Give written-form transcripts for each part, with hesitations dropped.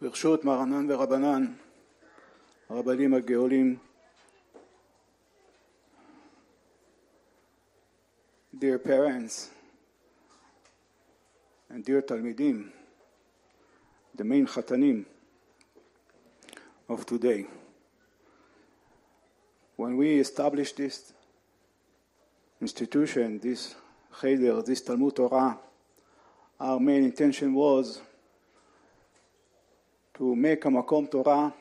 ברשות מרנן ורבנן, הרבנים הגאולים, dear parents and dear תלמידים, the main חתנים of today. When we established this institution, this Cheder, this Talmud Torah, our main intention was to make a Makom Torah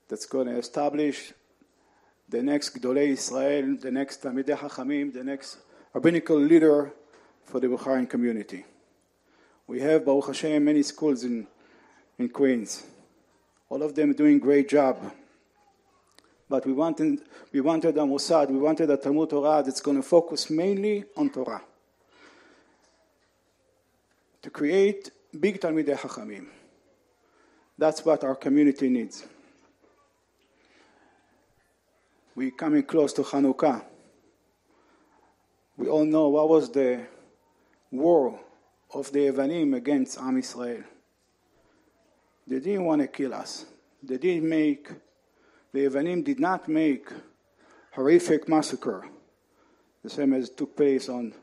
that's going to establish the next Gdolei Israel, the next Talmidei Chachamim, the next rabbinical leader for the Bukharin community. We have, Baruch Hashem, many schools in Queens. All of them doing a great job. But we wanted a Mossad, we wanted a Talmud Torah that's going to focus mainly on Torah. To create big Talmidei Chachamim. That's what our community needs. We're coming close to Hanukkah. We all know what was the war of the Yavanim against Am Israel. They didn't want to kill us. The Yavanim did not make horrific massacre, the same as took place on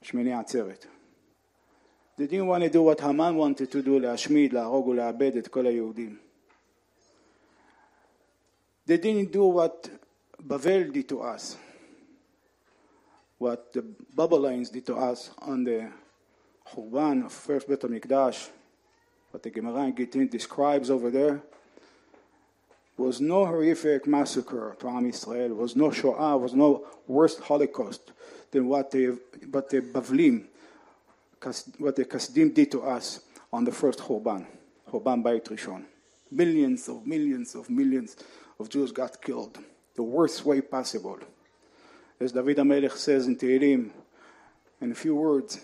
Shmini Atzeret. They didn't want to do what Haman wanted to do, להשמיד, להרוג ולאבד את כל היהודים. They didn't do what Bavel did to us, what the Babylonians did to us on the Churban of first Beit HaMikdash, what the Gemara in Gittin describes over there. Was no horrific massacre to Am Israel, was no Shoah, was no worse Holocaust than what the Bavlim, what the Kasdim did to us on the first Churban Beit Rishon. Millions of Jews got killed, the worst way possible. As David HaMelech says in Tehillim, in a few words,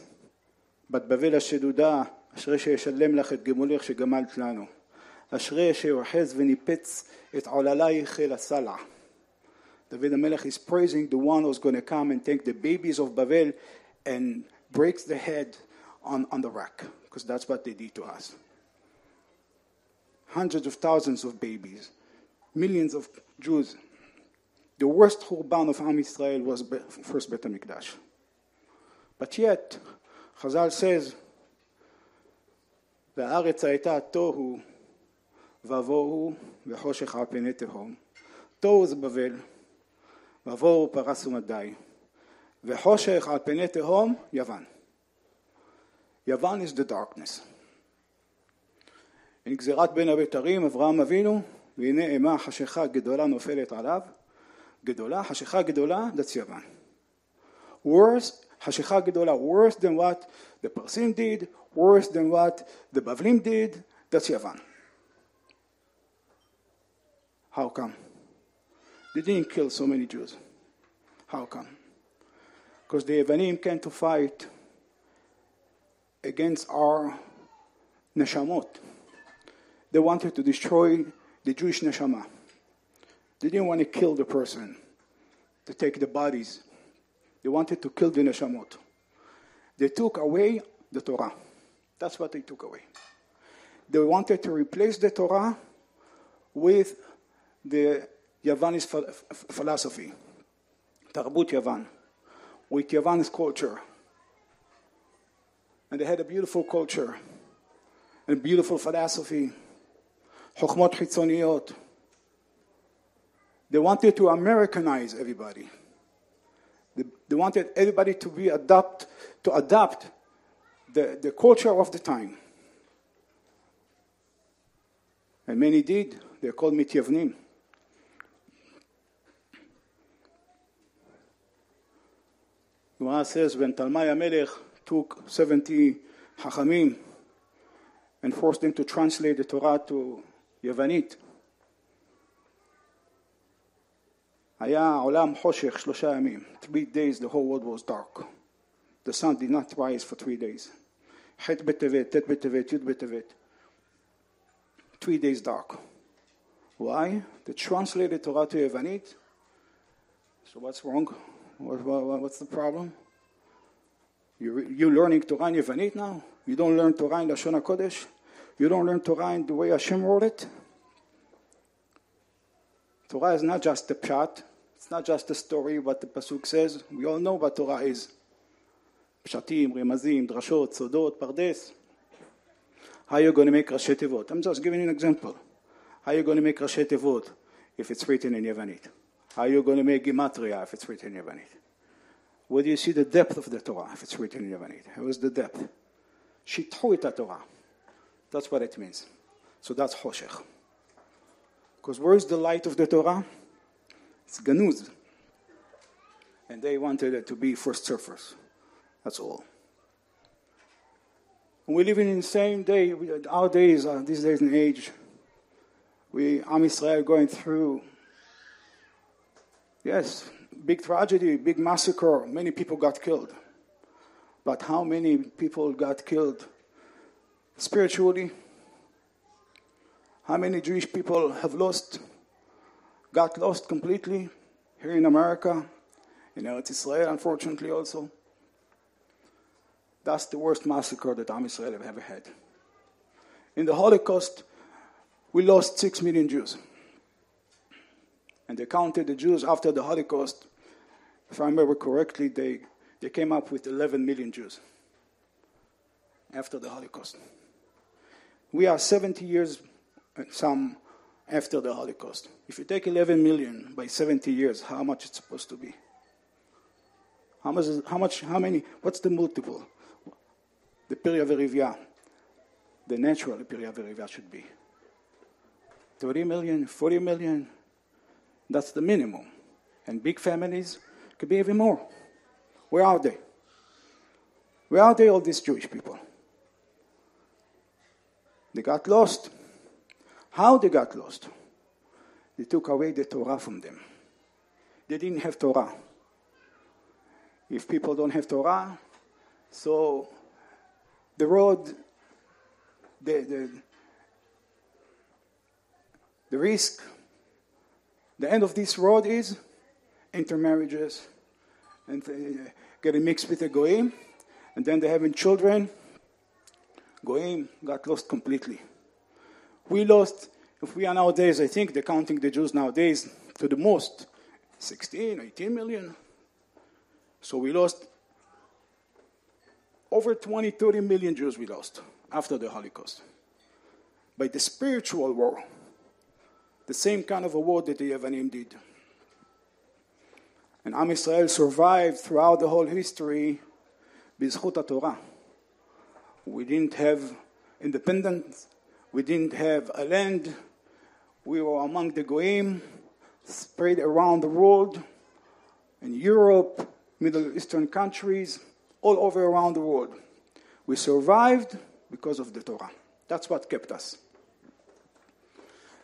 בת בבל השדודה, אשרי שישלם לך את גמולך שגמלת לנו. אשרי שיוחז וניפץ את עוללייך אל הסלע. David HaMelech is praising the one who's going to come and take the babies of Bavel and breaks the head on the rack, because that's what they did to us. Hundreds of thousands of babies, millions of Jews. The worst Churban of Am Israel was first Beit HaMikdash. But yet, Chazal says, והארץ הייתה תוהו ובוהו וחושך על פני תהום. תוהו זה בבל, ובוהו פרס ומדי, וחושך על פני תהום יוון. Yavan is the darkness. עם גזירת בין הבתרים, אברהם אבינו, והנה אימה חשיכה גדולה נופלת עליו, גדולה, חשיכה גדולה, that's Yavan. Worse, חשיכה גדולה, worse than what the Persim did, worse than what the Bavlim did, that's Yavan. How come? They didn't kill so many Jews. How come? Because the Yavanim came to fight against our neshamot. They wanted to destroy the Jewish neshama. They didn't want to kill the person, to take the bodies. They wanted to kill the neshamot. They took away the Torah. That's what they took away. They wanted to replace the Torah with the Yavanese philosophy, Tarbut Yavan, with Yavan's culture. And they had a beautiful culture, and beautiful philosophy, Chokhmot Chitzoniyot. They wanted to Americanize everybody. They wanted everybody to adopt the culture of the time. And many did. They're called Mityavnim. Gemara says when Talmai HaMelech took 70 Chachamim and forced them to translate the Torah to Yavanit, היה עולם חושך 3 ימים. 3 days the whole world was dark. The sun did not rise for 3 days. ח' בטבת, ט' בטבת, י' בטבת. 3 days dark. Why? They translated Torah to Yavanit. So what's wrong? What's the problem? You're learning Torah in Yavanit now? You don't learn Torah in Lashon HaKodesh? You don't learn Torah in the way Hashem wrote it. Torah is not just the pshat. It's not just the story, what the pasuk says. We all know what Torah is. Pshatim, remazim, drashot, sodot, pardes. How are you going to make Rashi Tevot? I'm just giving you an example. How are you going to make Rashi Tevot if it's written in Yavanit? How are you going to make Gematria if it's written in Yavanit? Where do you see the depth of the Torah if it's written in Yavanit? How is the depth? Shithu et Torah. That's what it means. So that's Hoshech. Because where is the light of the Torah? It's Ganuz. And they wanted it to be for surfers. That's all. And we live in the same day, our days, these days and age, Am Israel going through, yes, big tragedy, big massacre, many people got killed. But how many people got killed spiritually? How many Jewish people have got lost completely here in America, in Eretz Israel, unfortunately also? That's the worst massacre that Am Israel have ever had. In the Holocaust, we lost 6 million Jews. And they counted the Jews after the Holocaust. If I remember correctly, they came up with 11 million Jews after the Holocaust. We are 70 years and some after the Holocaust. If you take 11 million by 70 years, how much it's supposed to be? How many, what's the multiple? The Periya Verivya, the natural Periya Verivya should be 30 million, 40 million. That's the minimum. And big families could be even more. Where are they? Where are they, all these Jewish people? They got lost. How they got lost? They took away the Torah from them. They didn't have Torah. If people don't have Torah, so the road, the risk, the end of this road is intermarriages and getting mixed with the Goyim, and then they're having children. Goyim got lost completely. We lost, if we are nowadays, I think they're counting the Jews nowadays to the most, 16, 18 million. So we lost over 20, 30 million Jews we lost after the Holocaust. By the spiritual war, the same kind of a war that the Yavanim did. And Am Israel survived throughout the whole history b'zchut Torah. We didn't have independence. We didn't have a land. We were among the Goyim, spread around the world, in Europe, Middle Eastern countries, all over around the world. We survived because of the Torah. That's what kept us.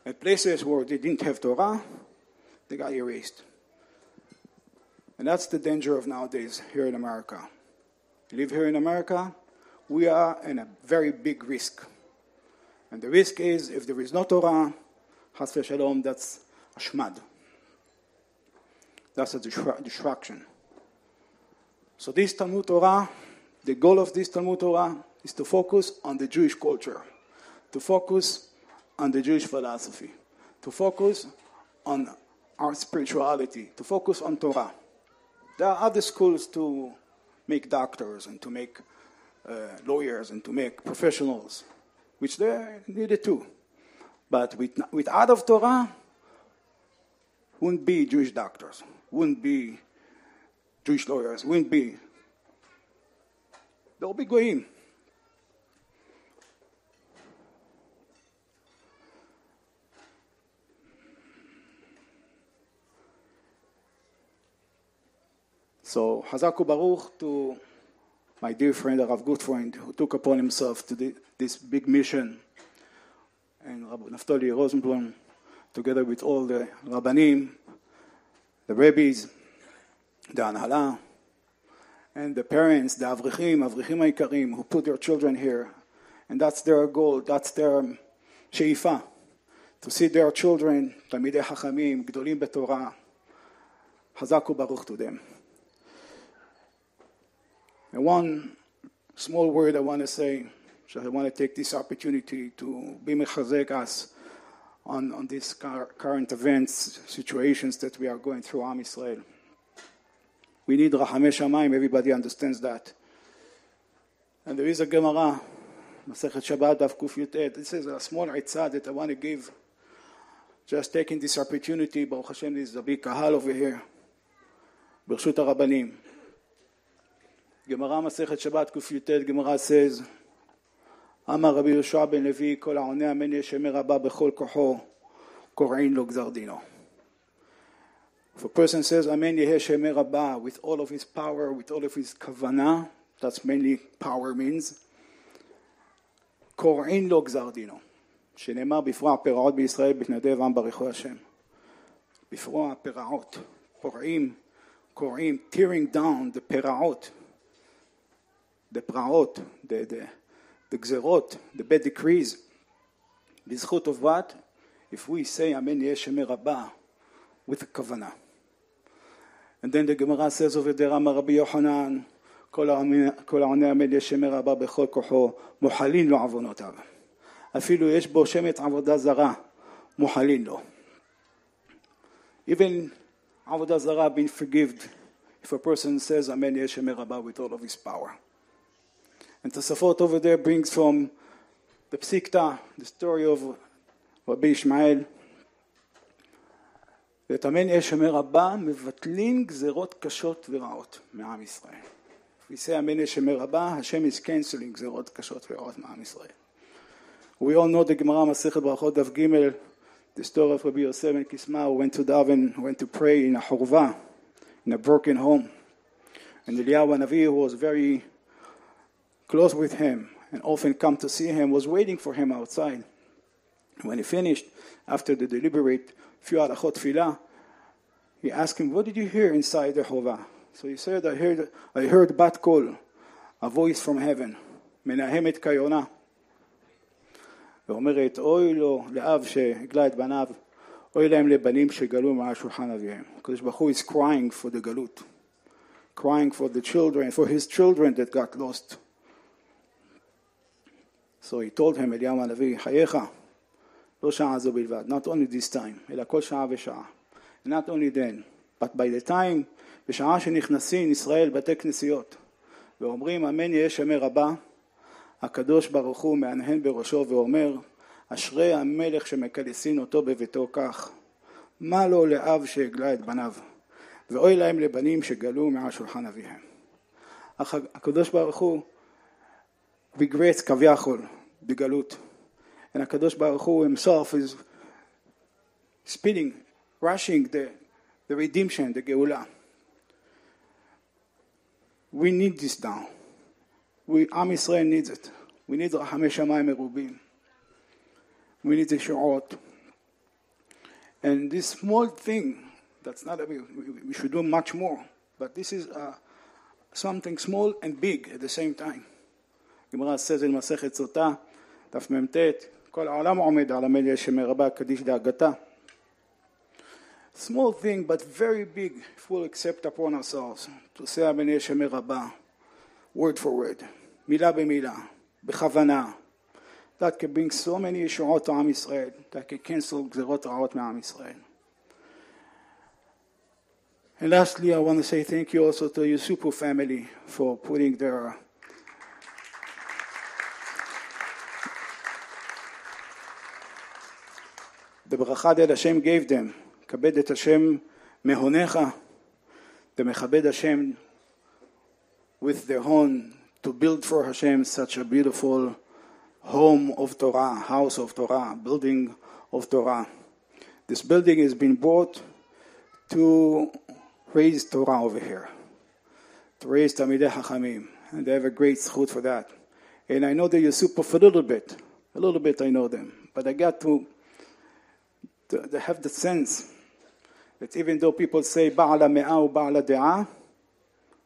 At places where they didn't have Torah, they got erased. And that's the danger of nowadays here in America. You live here in America, we are in a very big risk. And the risk is, if there is no Torah, Chas v'shalom, that's ashmad. That's a destruction. So this Talmud Torah, the goal of this Talmud Torah is to focus on the Jewish culture, to focus on the Jewish philosophy, to focus on our spirituality, to focus on Torah. There are other schools to make doctors and to make lawyers and to make professionals, which they needed too. But without of Torah, wouldn't be Jewish doctors, wouldn't be Jewish lawyers, wouldn't be. They'll be goyim. So, Hazaku Baruch to my dear friend, Rav Gutfreund, who took upon himself to this big mission, and Rabbi Naftali Rosenblum, together with all the rabbanim, the rabbis, the anhala, and the parents, the avrichim haikarim, who put their children here, and that's their goal, that's their sheifa, to see their children, Talmidei Chachamim, Gdolim b'Torah. Hazaku Baruch to them. And one small word I want to say, So I want to take this opportunity to be mechazek us on these current events, situations that we are going through Am Yisrael. We need Rachamei Shamayim, everybody understands that. And there is a Gemara, Masechet Shabbat, Daf Kuf Yutet. This is a small itzah that I want to give. Just taking this opportunity, Baruch Hashem, there is a big kahal over here. Bershut HaRabbanim. Gemara Masechet Shabbat Kuf Yutet, Gemara says, Amar Rabbi Yeshua ben Levi, Kol ha'oneh amen yeshemeh rabba bechol kocho, kor'in lo gzar dino. If a person says, Amen Yeheh Shemeh Rabbah, with all of his power, with all of his kavanah, that's mainly power means, קוראים לו גזר דינו, שנאמר בפרוע הפרעות בישראל בתנדב עם ברכו השם. בפרוע הפרעות, פורעים, קוראים, tearing down the פרעות, the פרעות, the גזרות, the bad decrees. בזכות of what? If we say Amen Yeheh Shemeh Rabbah with a kavanah. And then the Gemara says over there, Amar Rabbi Yochanan, כל העונה עמד יש שמר רבה בכל כוחו, מוחלין לו עוונותיו. אפילו יש בו שמת עבודה זרה, מוחלין לו. Even עבודה זרה being forgiven if a person says, Amen יש שמר רבה with all of his power. And Tosafot over there brings from the Psikta, the story of Rabbi Ishmael, ואת אמן יש שמר רבה מבטלים גזרות קשות ורעות מעם ישראל. We say אמן יש שמר רבה, Hashem is canceling גזרות קשות ורעות מעם ישראל. We all know the Gemara Masechet Brachot Daf Gimel, the story of Rabbi Yosef ben Kisma who went to daven, went to pray in a churva, in a broken home. And Eliyahu Hanavi, who was very close with him and often come to see him, was waiting for him outside. When he finished, after the deliberate few halachot tefillah, he asked him, what did you hear inside the churva? So he said, I heard bat kol, a voice from heaven, menahemet kayona. ואומרת, אוי לו לאב שהגלה את בניו, אוי להם לבנים שגלו מעל שולחן אביהם. הקדוש ברוך הוא is crying for the galut, crying for the children, for his children that got lost. So he told him, אליהו הנביא, חייך, לא שעה זו בלבד, not only this time, אלא כל שעה ושעה. Not only then, but by the time, בשעה שנכנסים ישראל בתי כנסיות, ואומרים, אמן יהיה שמי רבה, הקדוש ברוך הוא מהנהן בראשו ואומר, אשרי המלך שמקדסין אותו בביתו כך, מה לו לאב שהגלה את בניו, ואוי להם לבנים שגלו מעל שולחן אביהם. הקדוש ברוך הוא regrets כביכול בגלות, and הקדוש ברוך הוא himself is speeding, rushing the redemption, the גאולה. We need this now. Am Yisrael needs it. We need Rachamei Shamayim Merubim. We need the Yeshuot. And this small thing, that's not, we should do much more. But this is something small and big at the same time. Gemara says in Masechet Sota, Daf Memtet, כל העולם עומד על המלך שמרבה קדיש דאגתה. Small thing, but very big, if we'll accept upon ourselves to say המלך שמרבה, word for word. מילה במילה, בכוונה. That can bring so many ישועות to עם ישראל, that can cancel גזרות רעות מעם ישראל. And lastly, I want to say thank you also to the Yusufu family for putting their the ברכה that Hashem gave them. כבד את השם מהונך, ומכבד השם with their horn, to build for Hashem such a beautiful home of Torah, house of Torah, building of Torah. This building has been bought to raise Torah over here, to raise Talmidei Chachamim, and they have a great zchut for that. And I know the Yusupov a little bit I know them, but I got to have the sense that even though people say Ba'ala Me'ah or Ba'ala De'ah,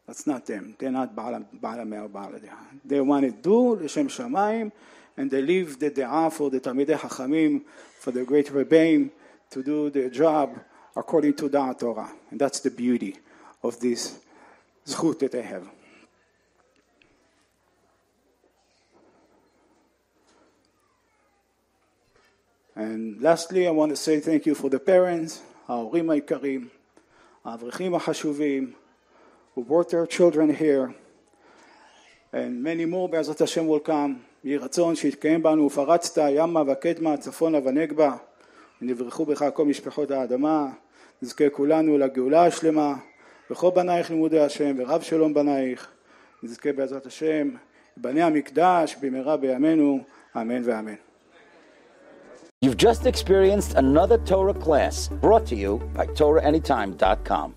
that's not them. They're not Ba'ala Me'ah or Ba'ala De'ah. They want to do L'Shem Shamayim, and they leave the De'ah for the Talmidei Chachamim, for the great Rebbeim, to do their job according to the Torah. And that's the beauty of this zchut that they have. And lastly, I want to say thank you for the parents, ההורים היקרים, האברכים החשובים, who brought their children here, and many more בעזרת השם will come. יהי רצון שיתקיים בנו ופרצת ימה וקדמה צפונה ונגבה, ונברכו בך כל משפחות האדמה, נזכה כולנו לגאולה השלמה, וכל בנייך לימודי השם ורב שלום בנייך, נזכה בעזרת השם בני המקדש במהרה בימינו, אמן ואמן. You've just experienced another Torah class brought to you by TorahAnytime.com.